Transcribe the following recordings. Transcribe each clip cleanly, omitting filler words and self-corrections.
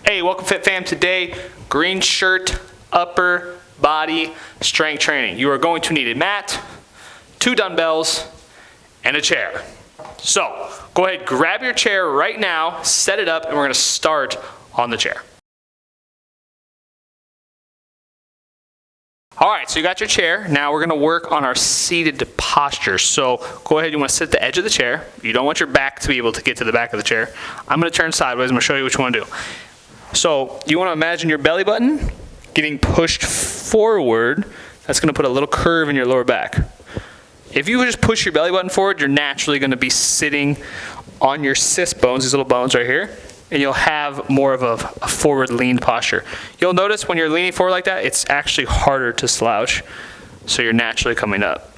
Hey, welcome Fit Fam. Today, green shirt, upper body strength training. You are going to need a mat, 2 dumbbells, and a chair. So, go ahead, grab your chair right now, set it up, and we're gonna start on the chair. All right, so you got your chair. Now we're gonna work on our seated posture. So go ahead, you wanna sit at the edge of the chair. You don't want your back to be able to get to the back of the chair. I'm gonna turn sideways, I'm gonna show you what you wanna do. So you wanna imagine your belly button getting pushed forward. That's gonna put a little curve in your lower back. If you just push your belly button forward, you're naturally gonna be sitting on your sit bones, these little bones right here, and you'll have more of a forward leaned posture. You'll notice when you're leaning forward like that, it's actually harder to slouch, so you're naturally coming up.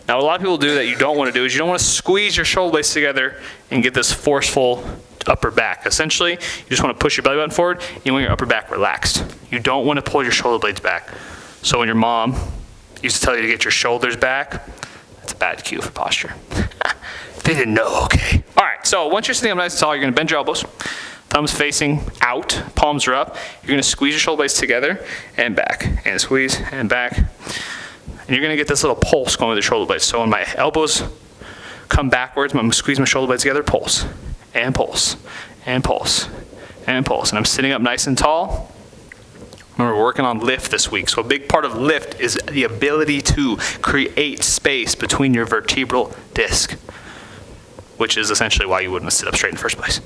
Now what a lot of people do that you don't wanna do is you don't wanna squeeze your shoulder blades together and get this forceful upper back. Essentially, you just wanna push your belly button forward and you want your upper back relaxed. You don't wanna pull your shoulder blades back. So when your mom used to tell you to get your shoulders back, that's a bad cue for posture. They didn't know, okay. All right, so once you're sitting up nice and tall, you're gonna bend your elbows, thumbs facing out, palms are up. You're gonna squeeze your shoulder blades together and back, and squeeze and back. And you're gonna get this little pulse going with your shoulder blades. So when my elbows come backwards, I'm gonna squeeze my shoulder blades together, pulse, and pulse, and pulse, and pulse. And I'm sitting up nice and tall. Remember, we're working on lift this week. So a big part of lift is the ability to create space between your vertebral disc, which is essentially why you wouldn't sit up straight in the first place.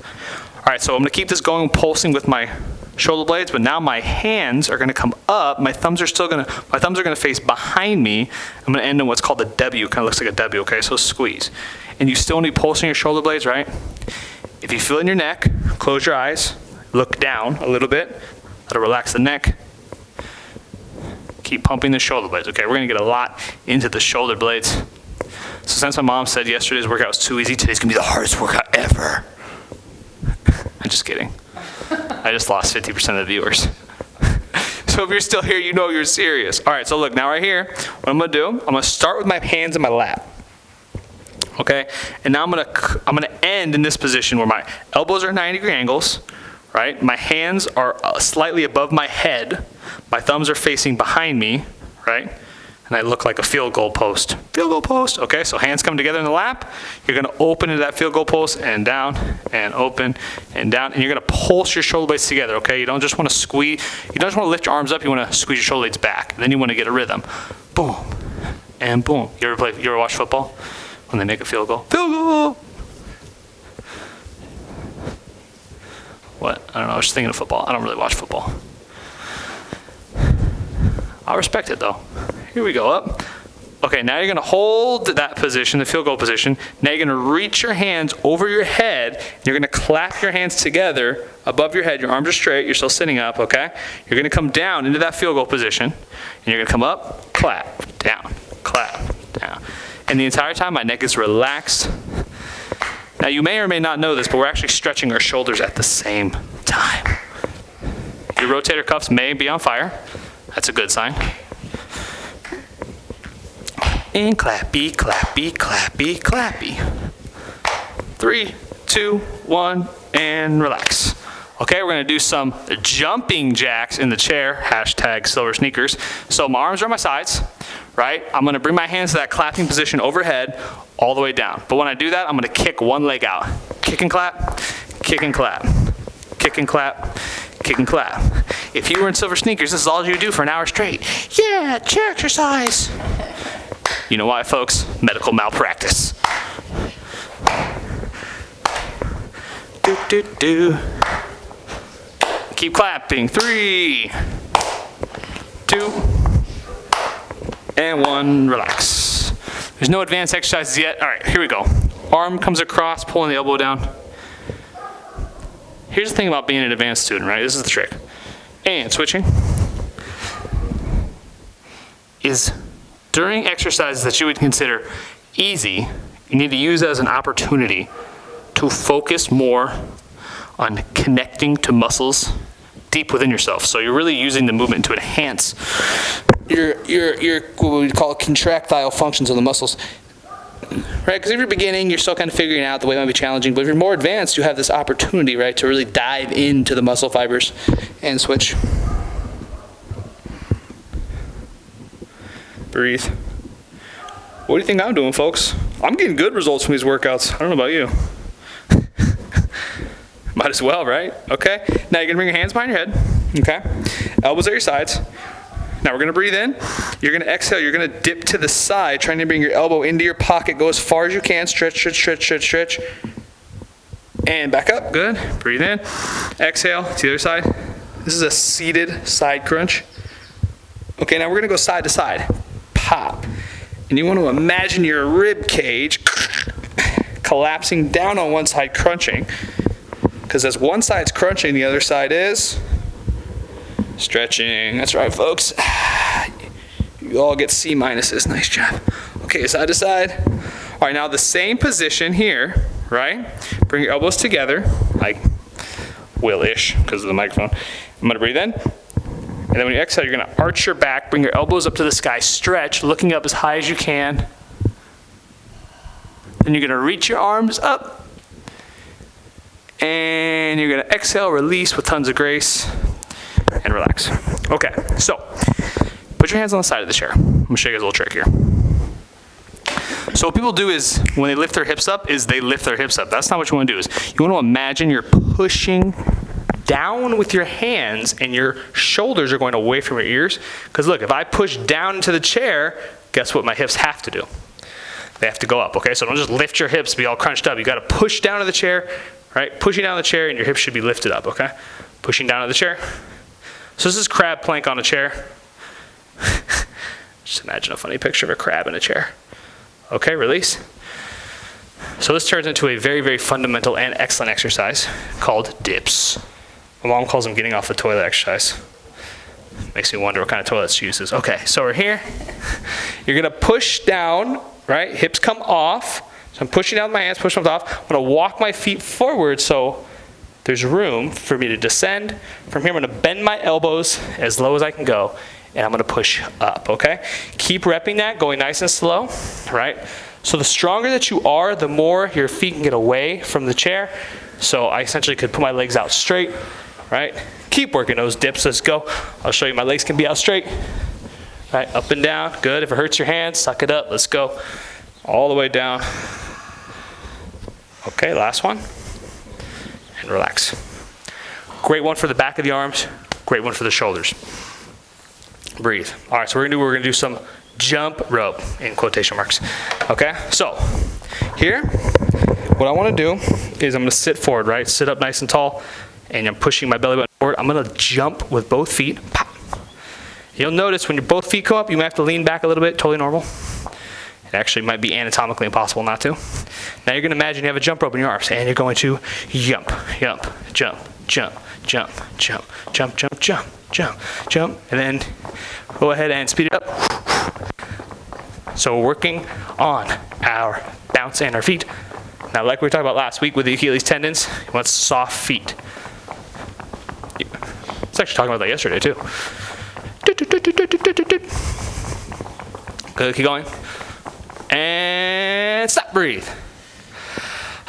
All right, so I'm gonna keep this going, pulsing with my shoulder blades, but now my hands are gonna come up. My thumbs are gonna face behind me. I'm gonna end in what's called a W, kind of looks like a W, okay? So squeeze. And you still need pulsing your shoulder blades, right? If you feel it in your neck, close your eyes, look down a little bit, let it relax the neck. Keep pumping the shoulder blades, okay? We're gonna get a lot into the shoulder blades. So since my mom said yesterday's workout was too easy, today's gonna be the hardest workout ever. I'm just kidding. I just lost 50% of the viewers. So if you're still here, you know you're serious. All right, so look, now right here, what I'm gonna do, I'm gonna start with my hands in my lap. Okay, and now I'm gonna end in this position where my elbows are 90-degree angles, right? My hands are slightly above my head. My thumbs are facing behind me, right? And I look like a field goal post. Field goal post, okay? So hands come together in the lap. You're gonna open into that field goal post and down and open and down. And you're gonna pulse your shoulder blades together, okay? You don't just wanna squeeze, you don't just wanna lift your arms up, you wanna squeeze your shoulder blades back. And then you wanna get a rhythm. Boom, and boom. You ever watch football? When they make a field goal? Field goal! What? I don't know, I was just thinking of football. I don't really watch football. I respect it though. Here we go, up. Okay, now you're gonna hold that position, the field goal position. Now you're gonna reach your hands over your head. You're gonna clap your hands together above your head. Your arms are straight, you're still sitting up, okay? You're gonna come down into that field goal position. And you're gonna come up, clap, down, down. And the entire time my neck is relaxed. Now you may or may not know this, but we're actually stretching our shoulders at the same time. Your rotator cuffs may be on fire. That's a good sign. And clappy, clappy, clappy, clappy. 3, 2, 1, and relax. Okay, we're gonna do some jumping jacks in the chair, hashtag silver sneakers. So my arms are on my sides, right? I'm gonna bring my hands to that clapping position overhead all the way down. But when I do that, I'm gonna kick one leg out. Kick and clap, kick and clap, kick and clap, kick and clap. If you were in silver sneakers, this is all you do for an hour straight. Yeah, chair exercise. You know why, folks? Medical malpractice. Do, do, do. Keep clapping. 3, 2, and 1. Relax. There's no advanced exercises yet. All right, here we go. Arm comes across, pulling the elbow down. Here's the thing about being an advanced student, right? This is the trick. And switching is during exercises that you would consider easy, you need to use it as an opportunity to focus more on connecting to muscles deep within yourself. So you're really using the movement to enhance your what we call contractile functions of the muscles, right? Because if you're beginning, you're still kind of figuring out, the weight might be challenging, but if you're more advanced, you have this opportunity, right, to really dive into the muscle fibers and switch. Breathe. What do you think I'm doing, folks? I'm getting good results from these workouts. I don't know about you. Might as well, right? Okay. Now you're gonna bring your hands behind your head. Okay. Elbows at your sides. Now we're gonna breathe in. You're gonna exhale. You're gonna dip to the side, trying to bring your elbow into your pocket. Go as far as you can. Stretch, stretch, stretch, stretch, stretch. And back up. Good. Breathe in. Exhale to the other side. This is a seated side crunch. Okay. Now we're gonna go side to side. Pop. And you want to imagine your rib cage collapsing down on one side, crunching. Because as one side's crunching, the other side is stretching. That's right, folks. You all get C minuses. Nice job. Okay, side to side. All right, now the same position here, right? Bring your elbows together, like will-ish, because of the microphone. I'm going to breathe in. And then when you exhale, you're going to arch your back, bring your elbows up to the sky, stretch, looking up as high as you can. Then you're going to reach your arms up. And you're going to exhale, release with tons of grace, and relax. Okay, so put your hands on the side of the chair. I'm going to show you guys a little trick here. So what people do is, when they lift their hips up, is they lift their hips up. That's not what you want to do. Is you want to imagine you're pushing down with your hands, and your shoulders are going away from your ears. Because look, if I push down into the chair, guess what my hips have to do? They have to go up, okay? So don't just lift your hips, be all crunched up. You gotta push down to the chair, right? Pushing down the chair, and your hips should be lifted up, okay? Pushing down to the chair. So this is crab plank on a chair. Just imagine a funny picture of a crab in a chair. Okay, release. So this turns into a very, very fundamental and excellent exercise called dips. My mom calls them getting off the toilet exercise. Makes me wonder what kind of toilet she uses. Okay, so we're here. You're gonna push down, right? Hips come off. So I'm pushing down with my hands, push them off. I'm gonna walk my feet forward so there's room for me to descend. From here, I'm gonna bend my elbows as low as I can go, and I'm gonna push up, okay? Keep repping that, going nice and slow, right? So the stronger that you are, the more your feet can get away from the chair. So I essentially could put my legs out straight, right? Keep working those dips, let's go. I'll show you my legs can be out straight, right? Up and down, good. If it hurts your hands, suck it up, let's go. All the way down. Okay, last one. And relax. Great one for the back of the arms, great one for the shoulders. Breathe. All right, so we're gonna do some jump rope, in quotation marks. Okay, so here, what I wanna do is I'm gonna sit forward, right? Sit up nice and tall, and I'm pushing my belly button forward. I'm gonna jump with both feet. Pop. You'll notice when your both feet come up, you might have to lean back a little bit, totally normal. It actually might be anatomically impossible not to. Now you're gonna imagine you have a jump rope in your arms, and you're going to jump, jump, jump, jump, jump, jump, jump, jump, jump, jump, jump, and then go ahead and speed it up. So we're working on our bounce and our feet. Now, like we talked about last week with the Achilles tendons, you want soft feet. I was actually talking about that yesterday too. Good, keep going. And stop, breathe.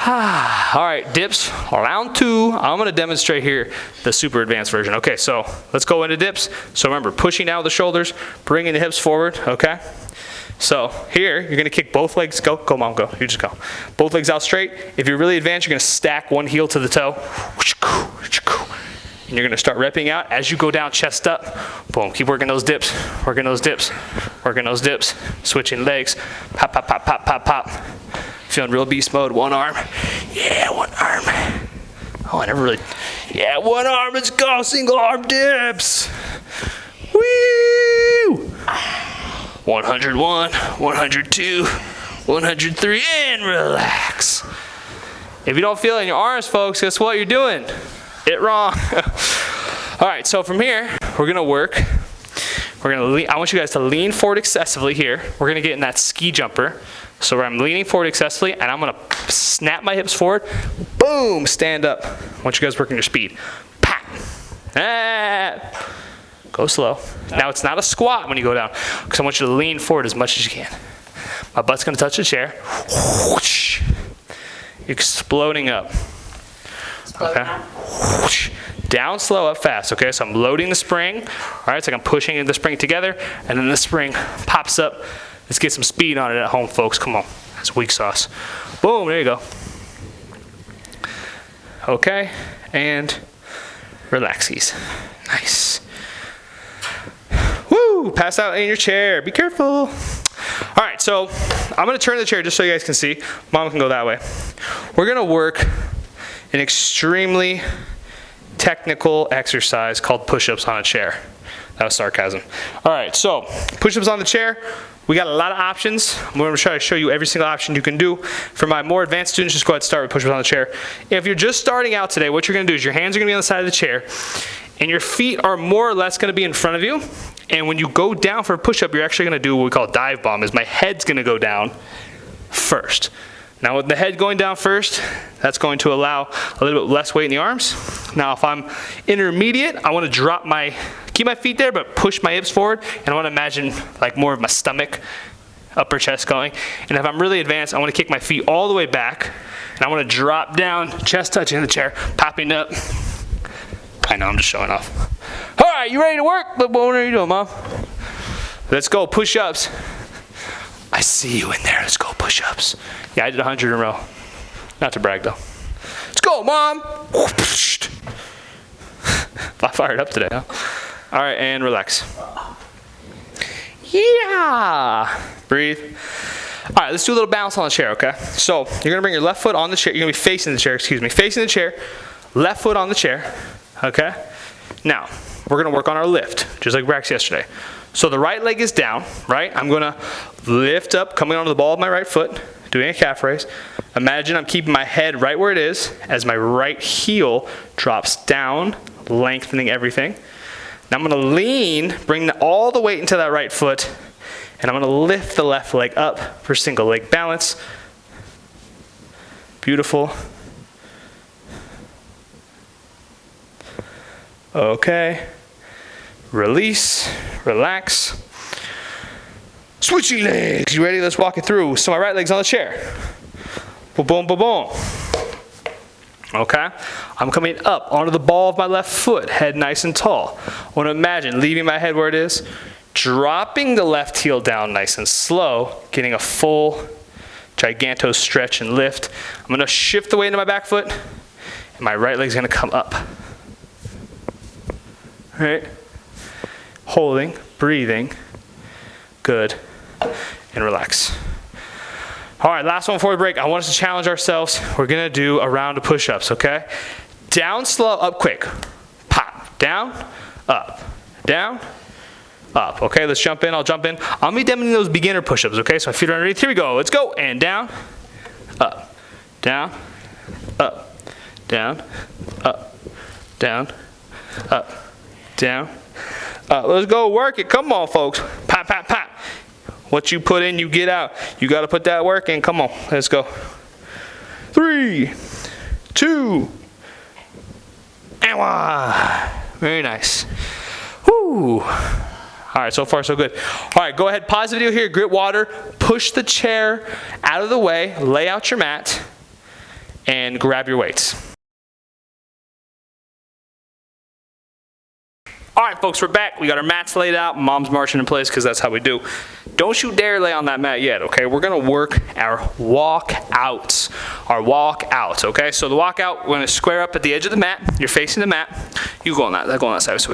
All right, dips, round 2. I'm gonna demonstrate here the super advanced version. Okay, so let's go into dips. So remember, pushing down with the shoulders, bringing the hips forward, okay? So here, you're gonna kick both legs, go mom, go, you just go. Both legs out straight. If you're really advanced, you're gonna stack one heel to the toe. And you're gonna start repping out as you go down, chest up. Boom, keep working those dips, working those dips, working those dips. Switching legs, pop, pop, pop, pop, pop, pop. Feeling real beast mode, one arm. Yeah, one arm. Oh, I never really, yeah, one arm, let's go, single arm dips. Woo! 101, 102, 103, and relax. If you don't feel it in your arms, folks, guess what you're doing? It wrong. All right, so from here, we're gonna work. We're gonna lean, I want you guys to lean forward excessively here. We're gonna get in that ski jumper. So I'm leaning forward excessively, and I'm gonna snap my hips forward. Boom, stand up. I want you guys working your speed. Pop. Ah. Go slow. Now it's not a squat when you go down, because I want you to lean forward as much as you can. My butt's gonna touch the chair. Whoosh. Exploding up. Okay. Whoosh. Down slow, up fast. Okay, so I'm loading the spring. All right, it's like I'm pushing the spring together, and then the spring pops up. Let's get some speed on it at home, folks. Come on, that's weak sauce. Boom, there you go. Okay, and relaxies. Nice. Woo, pass out in your chair. Be careful. All right, so I'm gonna turn the chair just so you guys can see. Mom can go that way. We're gonna work an extremely technical exercise called push-ups on a chair. That was sarcasm. All right, so push-ups on the chair. We got a lot of options. I'm going to try to show you every single option you can do. For my more advanced students, just go ahead and start with push-ups on the chair. If you're just starting out today, what you're going to do is your hands are going to be on the side of the chair, and your feet are more or less going to be in front of you. And when you go down for a push-up, you're actually going to do what we call a dive bomb, is my head's going to go down first. Now with the head going down first, that's going to allow a little bit less weight in the arms. Now if I'm intermediate, I want to keep my feet there, but push my hips forward, and I want to imagine like more of my stomach, upper chest going. And if I'm really advanced, I want to kick my feet all the way back, and I want to drop down, chest touching the chair, popping up. I know, I'm just showing off. All right, you ready to work? What are you doing, Mom? Let's go, push-ups. I see you in there. Let's go, push-ups. Yeah, I did 100 in a row. Not to brag, though. Let's go, Mom. I fired up today, huh? All right, and relax. Yeah. Breathe. All right, let's do a little bounce on the chair, okay? So you're going to bring your left foot on the chair. You're going to be facing the chair, excuse me. Facing the chair. Left foot on the chair, okay? Now, we're going to work on our lift, just like Brax yesterday. So the right leg is down, right? I'm going to lift up, coming onto the ball of my right foot, doing a calf raise. Imagine I'm keeping my head right where it is as my right heel drops down, lengthening everything. Now I'm going to lean, bring all the weight into that right foot, and I'm going to lift the left leg up for single leg balance. Beautiful. Okay. Release, relax. Switching legs, you ready? Let's walk it through. So my right leg's on the chair. Boom, boom, boom, boom. Okay, I'm coming up onto the ball of my left foot, head nice and tall. I want to imagine leaving my head where it is, dropping the left heel down nice and slow, getting a full giganto stretch and lift. I'm going to shift the weight into my back foot, and my right leg's going to come up. All right. Holding, breathing, good, and relax. All right, last one before we break. I want us to challenge ourselves. We're gonna do a round of push-ups, okay? Down slow, up quick. Pop, down, up, down, up. Okay, let's jump in, I'll jump in. I'll be demoing those beginner push-ups, okay? So my feet are underneath, here we go. Let's go, and down, up, down, up, down, up, down, up, down. Let's go work it. Come on, folks. Pop, pop, pop. What you put in, you get out. You got to put that work in. Come on. Let's go. 3, 2, and 1. Very nice. Woo. All right, so far so good. All right, go ahead. Pause the video here. Grit water. Push the chair out of the way. Lay out your mat. And grab your weights. All right, folks, we're back. We got our mats laid out. Mom's marching in place because that's how we do. Don't you dare lay on that mat yet, okay? We're going to work our walkouts. Our walkouts, okay? So the walkout, we're going to square up at the edge of the mat. You're facing the mat. You go on that side. So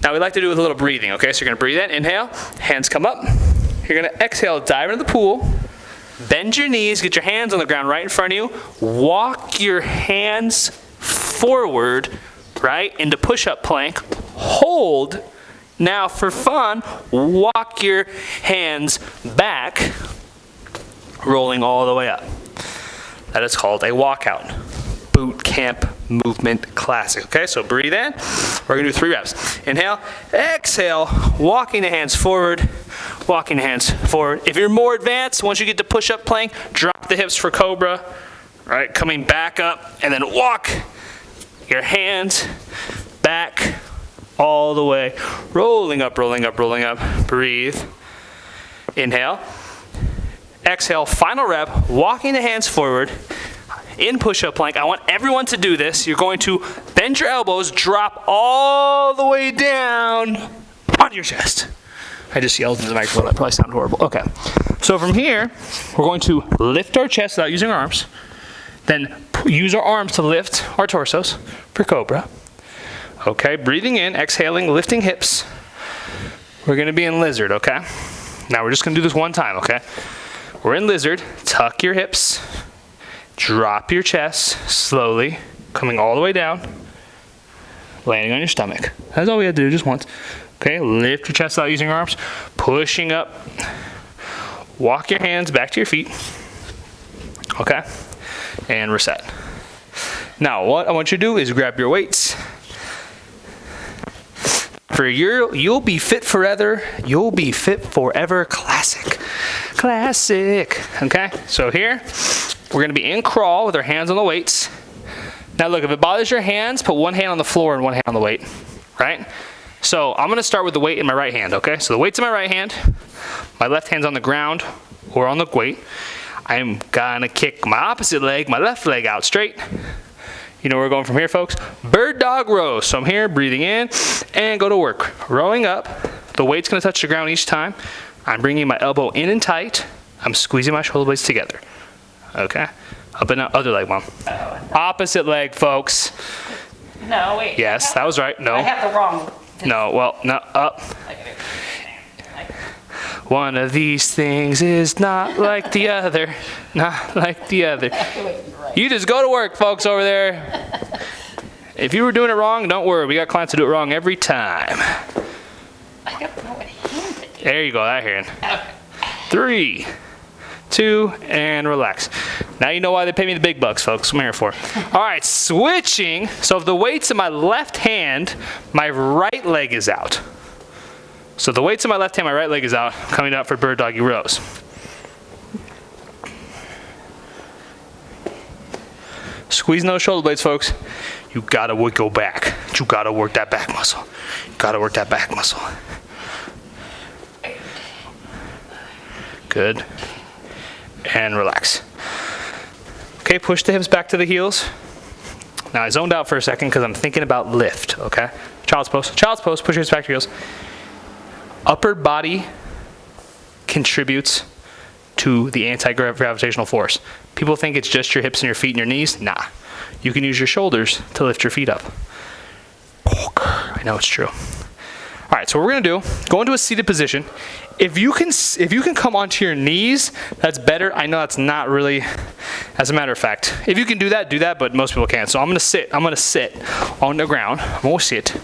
now we like to do with a little breathing, okay? So you're going to breathe in, inhale, hands come up. You're going to exhale, dive into the pool. Bend your knees, get your hands on the ground right in front of you. Walk your hands forward, right, into push-up plank. Hold. Now, for fun, walk your hands back, rolling all the way up. That is called a walkout. Boot camp movement classic. Okay, so breathe in. We're going to do 3 reps. Inhale, exhale, walking the hands forward, walking the hands forward. If you're more advanced, once you get to push-up plank, drop the hips for cobra, right, coming back up, and then walk your hands back all the way, rolling up, rolling up, rolling up. Breathe. Inhale. exhale, final rep, walking the hands forward in push-up plank. I want everyone to do this. You're going to bend your elbows, drop all the way down on your chest. I just yelled into the microphone. That probably sounded horrible. Okay. So from here, we're going to lift our chest without using our arms. Then use our arms to lift our torsos for cobra. Okay, breathing in, exhaling, lifting hips. We're gonna be in lizard, okay? Now we're just gonna do this one time, okay? We're in lizard, tuck your hips, drop your chest slowly, coming all the way down, landing on your stomach. That's all we had to do, just once. Okay, lift your chest without using your arms, pushing up. Walk your hands back to your feet, okay? And reset. Now what I want you to do is grab your weights. For you'll be fit forever. You'll be fit forever. Classic. Okay. So here we're gonna be in crawl with our hands on the weights. Now look, if it bothers your hands, put one hand on the floor and one hand on the weight. Right. So I'm gonna start with the weight in my right hand. Okay. So the weight's in my right hand. My left hand's on the ground or on the weight. I'm gonna kick my opposite leg, my left leg out straight. You know where we're going from here, folks? Bird dog row. So I'm here, breathing in, and go to work. Rowing up. The weight's gonna touch the ground each time. I'm bringing my elbow in and tight. I'm squeezing my shoulder blades together. Okay? Up and out, other leg, Mom. Opposite leg, folks. No, wait. Yes, that was right. No. I have the wrong. No, well, no, up. One of these things is not like the other. Not like the other. You just go to work, folks, over there. If you were doing it wrong, don't worry. We got clients to do it wrong every time. I don't know what hand to do. There you go, that hand. Okay. 3, 2, and relax. Now you know why they pay me the big bucks, folks. I'm here for. All right, switching. So if the weight's in my left hand, my right leg is out. So the weight's in my left hand, my right leg is out. Coming out for bird doggy rows. Squeezing those shoulder blades, folks. You gotta go back. You gotta work that back muscle. You gotta work that back muscle. Good. And relax. Okay, push the hips back to the heels. Now I zoned out for a second because I'm thinking about lift, okay? Child's pose. Child's pose, push your hips back to your heels. Upper body contributes to the anti-gravitational force. People think it's just your hips and your feet and your knees. Nah. You can use your shoulders to lift your feet up. I know it's true. All right, so what we're gonna do, go into a seated position. If you can come onto your knees, that's better. I know that's not really, as a matter of fact. If you can do that, but most people can't. So I'm gonna sit on the ground. I'm gonna sit.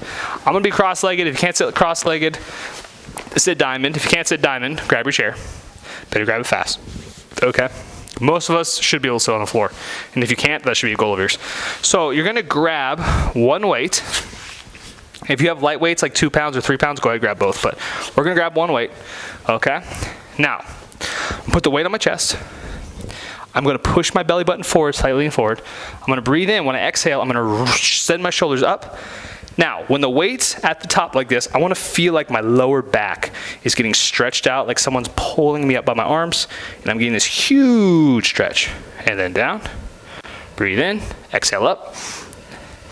I'm gonna be cross-legged. If you can't sit cross-legged, sit diamond. If you can't sit diamond, grab your chair. Better grab it fast. Okay? Most of us should be able to sit on the floor. And if you can't, that should be a goal of yours. So you're gonna grab one weight. If you have light weights like 2 pounds or 3 pounds, go ahead and grab both. But we're gonna grab one weight. Okay? Now, put the weight on my chest. I'm gonna push my belly button forward, slightly lean forward. I'm gonna breathe in. When I exhale, I'm gonna send my shoulders up. Now, when the weight's at the top like this, I wanna feel like my lower back is getting stretched out, like someone's pulling me up by my arms, and I'm getting this huge stretch. And then down, breathe in, exhale up,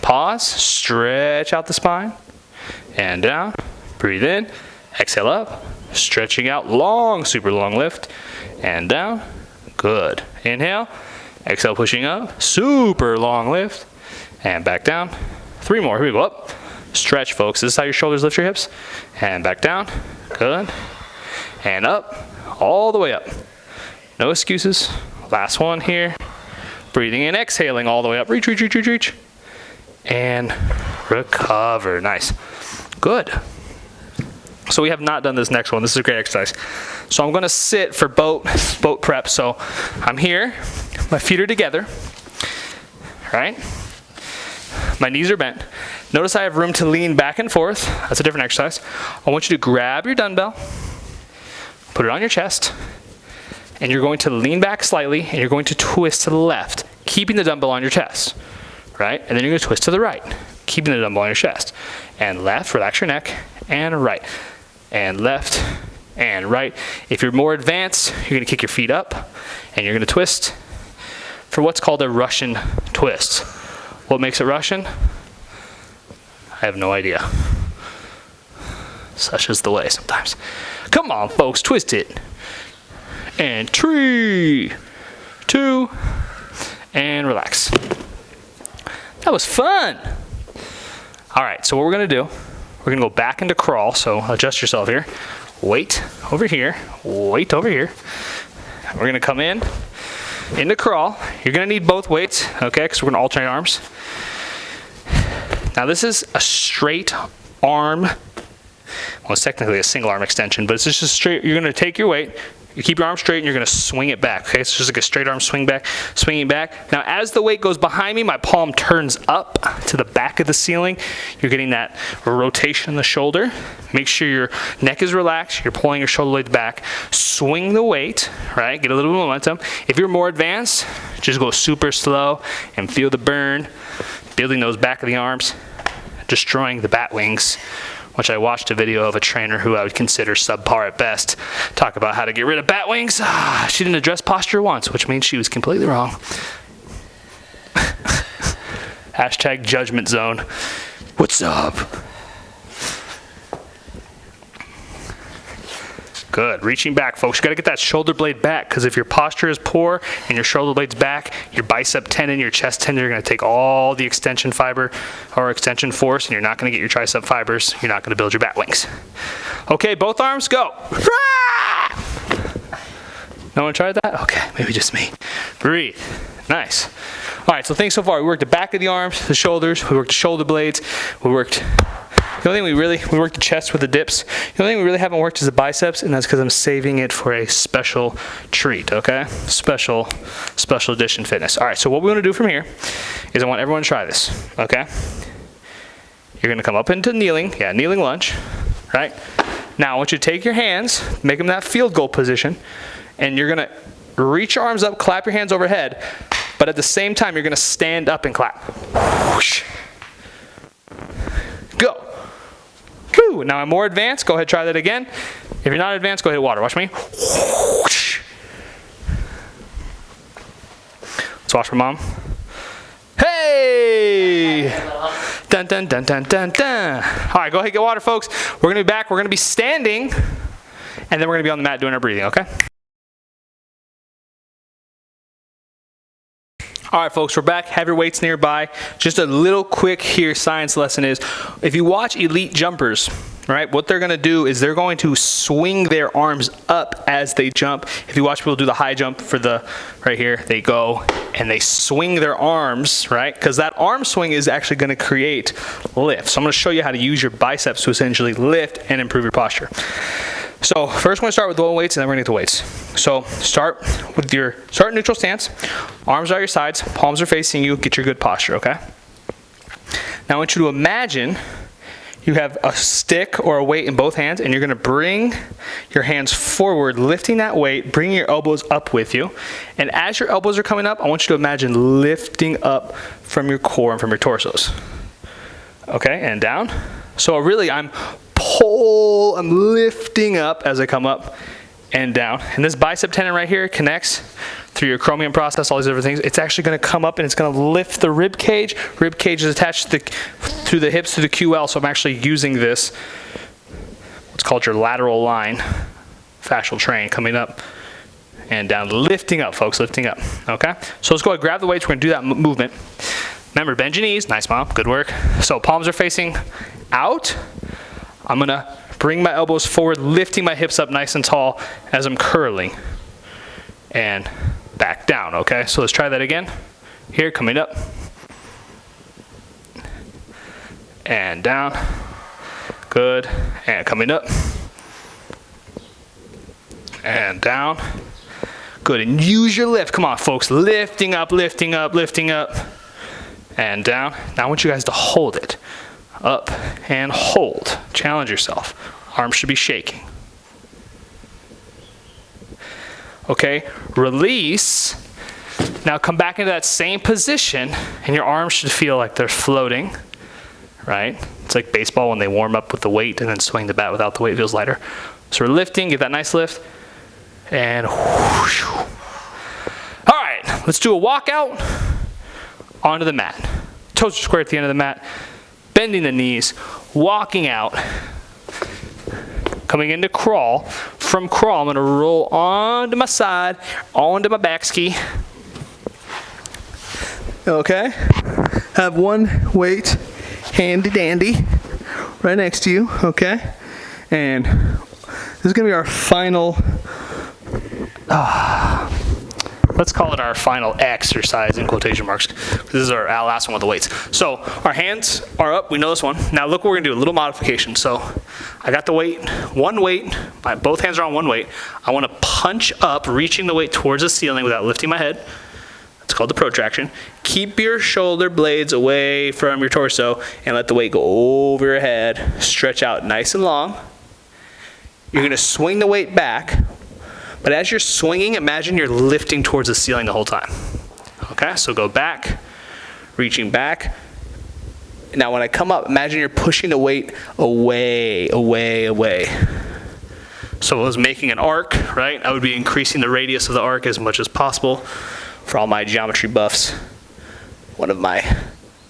pause, stretch out the spine, and down, breathe in, exhale up, stretching out, long, super long lift, and down, good. Inhale, exhale, pushing up, super long lift, and back down. 3 more, here we go, up. Stretch, folks. This is how your shoulders lift your hips. And back down, good. And up, all the way up. No excuses. Last one here. Breathing in, exhaling all the way up. Reach, reach, reach, reach, reach. And recover, nice. Good. So we have not done this next one. This is a great exercise. So I'm gonna sit for boat prep. So I'm here, my feet are together, right? My knees are bent. Notice I have room to lean back and forth. That's a different exercise. I want you to grab your dumbbell, put it on your chest, and you're going to lean back slightly, and you're going to twist to the left, keeping the dumbbell on your chest, right? And then you're going to twist to the right, keeping the dumbbell on your chest. And left, relax your neck, and right. And left, and right. If you're more advanced, you're gonna kick your feet up and you're gonna twist for what's called a Russian twist. What makes it Russian? I have no idea. Such is the way sometimes. Come on, folks, twist it. And 3, 2, and relax. That was fun. All right, so what we're gonna do, we're gonna go back into crawl, so adjust yourself here. Weight over here, weight over here. We're gonna come into crawl. You're gonna need both weights, okay, because we're gonna alternate arms. Now this is a straight arm, well, it's technically a single arm extension, but it's just a straight, you're gonna take your weight, you keep your arm straight and you're gonna swing it back, okay? So just like a straight arm swing back, swinging back. Now as the weight goes behind me, my palm turns up to the back of the ceiling. You're getting that rotation in the shoulder. Make sure your neck is relaxed, you're pulling your shoulder blades back. Swing the weight, right? Get a little bit of momentum. If you're more advanced, just go super slow and feel the burn, building those back of the arms, destroying the bat wings, which I watched a video of a trainer who I would consider subpar at best talk about how to get rid of bat wings. She didn't address posture once, which means she was completely wrong. Hashtag judgment zone. What's up? Good. Reaching back, folks. You got to get that shoulder blade back, because if your posture is poor and your shoulder blade's back, your bicep tendon, your chest tendon are going to take all the extension fiber or extension force, and you're not going to get your tricep fibers. You're not going to build your bat wings. Okay, both arms, go. No one tried that? Okay, maybe just me. Breathe. Nice. All right, so things so far. We worked the back of the arms, the shoulders. We worked the shoulder blades. We worked... The only thing we worked the chest with the dips. The only thing we really haven't worked is the biceps, and that's because I'm saving it for a special treat, okay? Special edition fitness. All right, so what we want to do from here is I want everyone to try this, okay? You're going to come up into kneeling, kneeling lunge, right? Now I want you to take your hands, make them that field goal position, and you're going to reach your arms up, clap your hands overhead, but at the same time, you're going to stand up and clap. Whoosh. Go. Woo. Now I'm more advanced. Go ahead, try that again. If you're not advanced, go hit water. Watch me. Whoosh. Let's watch for mom. Hey! Dun, dun, dun, dun, dun, dun. All right, go ahead, get water, folks. We're going to be back. We're going to be standing, and then we're going to be on the mat doing our breathing, okay? All right, folks, we're back. Have your weights nearby. Just a little quick here science lesson is, if you watch elite jumpers, right, what they're going to do is they're going to swing their arms up as they jump. If you watch people do the high jump for the, right here, they go and they swing their arms, right, because that arm swing is actually going to create lift. So I'm going to show you how to use your biceps to essentially lift and improve your posture. So first we're going to start with low weights, and then we're going to get to weights. So start neutral stance. Arms are at your sides, palms are facing you. Get your good posture, okay? Now I want you to imagine you have a stick or a weight in both hands, and you're going to bring your hands forward, lifting that weight, bringing your elbows up with you. And as your elbows are coming up, I want you to imagine lifting up from your core and from your torsos. Okay, and down. So really I'm lifting up as I come up and down. And this bicep tendon right here connects through your chromium process, all these other things. It's actually going to come up and it's going to lift the rib cage. Rib cage is attached to the hips, to the QL, so I'm actually using this, what's called your lateral line, fascial train coming up and down, lifting up, folks, lifting up, okay? So let's go ahead and grab the weights. We're going to do that movement. Remember, bend your knees. Nice, mom. Good work. So palms are facing out. I'm going to bring my elbows forward, lifting my hips up nice and tall as I'm curling. And back down, okay? So let's try that again. Here, coming up. And down. Good. And coming up. And down. Good. And use your lift. Come on, folks. Lifting up, lifting up, lifting up. And down. Now I want you guys to hold it. Up and hold. Challenge yourself. Arms should be shaking. Okay, release. Now come back into that same position, and your arms should feel like they're floating, right? It's like baseball when they warm up with the weight and then swing the bat without the weight, it feels lighter. So we're lifting, get that nice lift, and whoosh. All right, let's do a walkout onto the mat. Toes are square at the end of the mat, bending the knees, walking out, coming into crawl. From crawl, I'm gonna roll onto my side, onto my back ski. Okay, have one weight, handy dandy, right next to you, okay? And this is gonna be our final, let's call it our final exercise in quotation marks. This is our last one with the weights. So our hands are up, we know this one. Now look what we're gonna do, a little modification. So I got the weight, one weight, both hands are on one weight. I wanna punch up, reaching the weight towards the ceiling without lifting my head. It's called the protraction. Keep your shoulder blades away from your torso and let the weight go over your head. Stretch out nice and long. You're gonna swing the weight back, but as you're swinging, imagine you're lifting towards the ceiling the whole time. Okay, so go back, reaching back. Now when I come up, imagine you're pushing the weight away, away, away. So I was making an arc, right? I would be increasing the radius of the arc as much as possible. For all my geometry buffs, one of my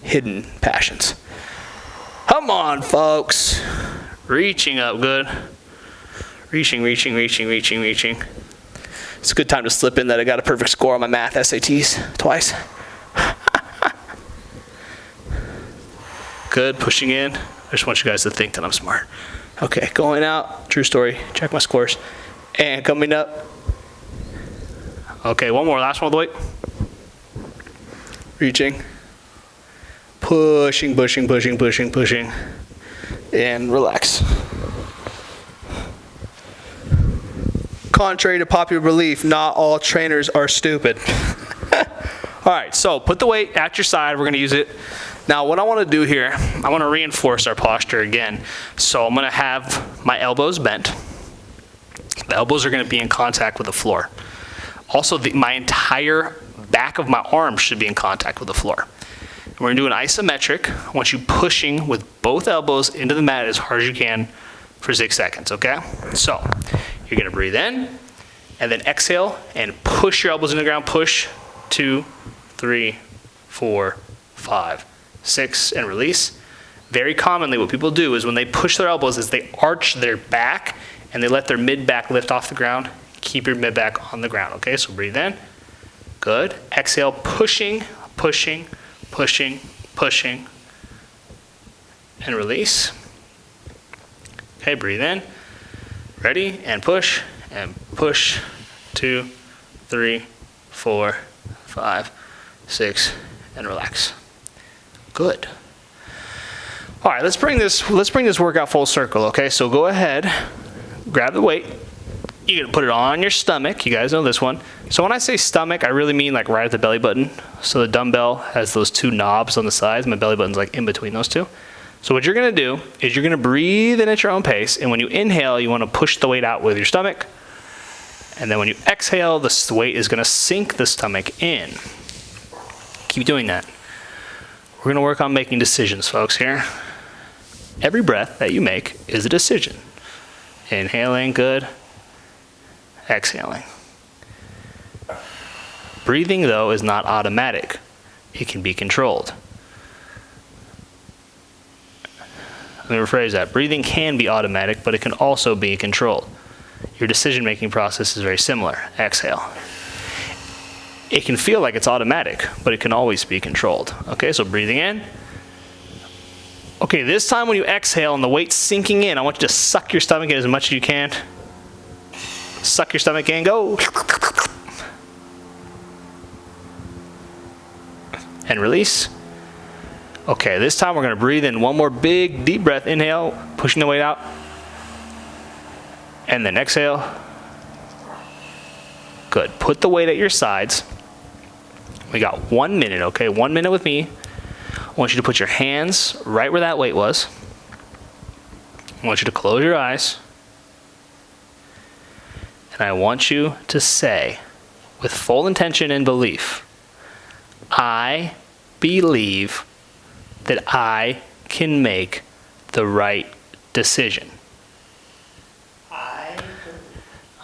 hidden passions. Come on, folks. Reaching up, good. Reaching, reaching, reaching, reaching, reaching. It's a good time to slip in that I got a perfect score on my math SATs twice. Good, pushing in. I just want you guys to think that I'm smart. Okay, going out, true story, check my scores. And coming up. Okay, one more, last one with the weight. Reaching. Pushing, pushing, pushing, pushing, pushing. And relax. Contrary to popular belief, not all trainers are stupid. All right, so put the weight at your side. We're gonna use it. Now what I wanna do here, I wanna reinforce our posture again. So I'm gonna have my elbows bent. The elbows are gonna be in contact with the floor. Also, my entire back of my arm should be in contact with the floor. And we're gonna do an isometric. I want you pushing with both elbows into the mat as hard as you can for 6 seconds, okay? So, you're gonna breathe in, and then exhale, and push your elbows into the ground. Push, 2, 3, 4, 5, 6, and release. Very commonly, what people do is when they push their elbows is they arch their back, and they let their mid-back lift off the ground. Keep your mid-back on the ground, okay? So breathe in. Good. Exhale, pushing, pushing, pushing, pushing, and release. Okay, breathe in. Ready? And push, 2, 3, 4, 5, 6, and relax. Good. All right, let's bring this workout full circle, okay? So go ahead, grab the weight. You're gonna put it on your stomach. You guys know this one. So when I say stomach, I really mean like right at the belly button. So the dumbbell has those two knobs on the sides. My belly button's like in between those two. So what you're gonna do is you're gonna breathe in at your own pace, and when you inhale, you wanna push the weight out with your stomach. And then when you exhale, the weight is gonna sink the stomach in. Keep doing that. We're gonna work on making decisions, folks, here. Every breath that you make is a decision. Inhaling, good. Exhaling. Breathing, though, is not automatic. It can be controlled. Let me rephrase that. Breathing can be automatic, but it can also be controlled. Your decision-making process is very similar. Exhale. It can feel like it's automatic, but it can always be controlled. Okay, so breathing in. Okay, this time when you exhale and the weight's sinking in, I want you to suck your stomach in as much as you can. Suck your stomach in, go. And release. Okay, this time we're gonna breathe in one more big, deep breath. Inhale, pushing the weight out. And then exhale. Good, put the weight at your sides. We got 1 minute, okay? 1 minute with me. I want you to put your hands right where that weight was. I want you to close your eyes. And I want you to say, with full intention and belief, I believe that I can make the right decision. I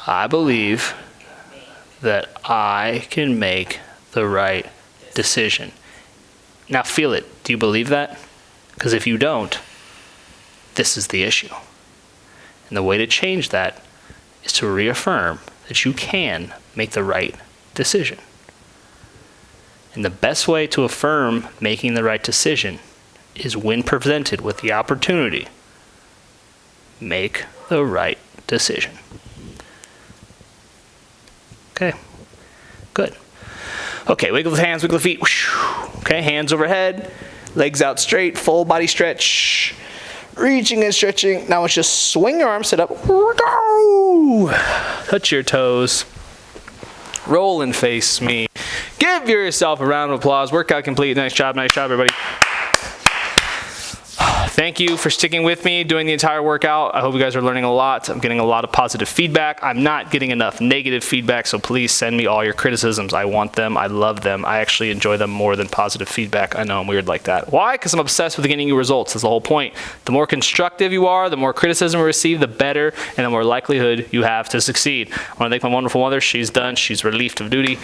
I believe that I can make the right decision. Now feel it. Do you believe that? Because if you don't, this is the issue. And the way to change that is to reaffirm that you can make the right decision. And the best way to affirm making the right decision is when presented with the opportunity, make the right decision. Okay, good. Okay, wiggle the hands, wiggle the feet. Okay, hands overhead, legs out straight, full body stretch. Reaching and stretching. Now let's just swing your arms, sit up. Go! Touch your toes. Roll and face me. Give yourself a round of applause. Workout complete. Nice job, everybody. Thank you for sticking with me doing the entire workout. I hope you guys are learning a lot. I'm getting a lot of positive feedback. I'm not getting enough negative feedback, so please send me all your criticisms. I want them. I love them. I actually enjoy them more than positive feedback. I know I'm weird like that. Why? Because I'm obsessed with getting you results. That's the whole point. The more constructive you are, the more criticism you receive, the better, and the more likelihood you have to succeed. I want to thank my wonderful mother. She's done. She's relieved of duty.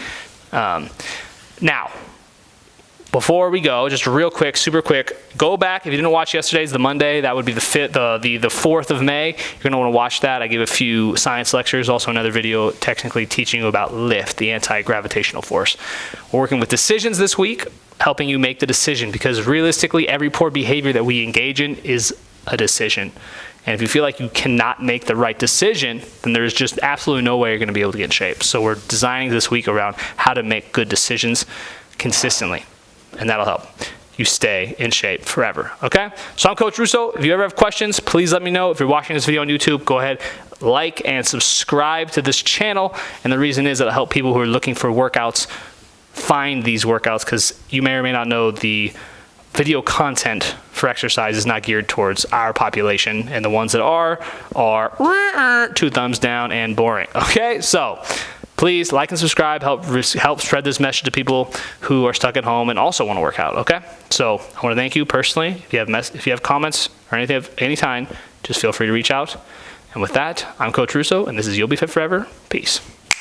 Now, before we go, just real quick, super quick, go back. If you didn't watch yesterday's, the Monday, that would be the 4th of May. You're going to want to watch that. I gave a few science lectures, also another video technically teaching you about lift, the anti-gravitational force. We're working with decisions this week, helping you make the decision, because realistically, every poor behavior that we engage in is a decision. And if you feel like you cannot make the right decision, then there's just absolutely no way you're going to be able to get in shape. So we're designing this week around how to make good decisions consistently. And that'll help you stay in shape forever, okay? So I'm Coach Russo. If you ever have questions, please let me know. If you're watching this video on YouTube, go ahead, like and subscribe to this channel. And the reason is it'll help people who are looking for workouts find these workouts, because you may or may not know the video content for exercise is not geared towards our population, and the ones that are 2 thumbs down and boring, okay? So please like and subscribe, help spread this message to people who are stuck at home and also want to work out, okay? So I want to thank you personally. If you have comments or anything of any kind, just feel free to reach out. And with that, I'm Coach Russo, and this is You'll Be Fit Forever. Peace.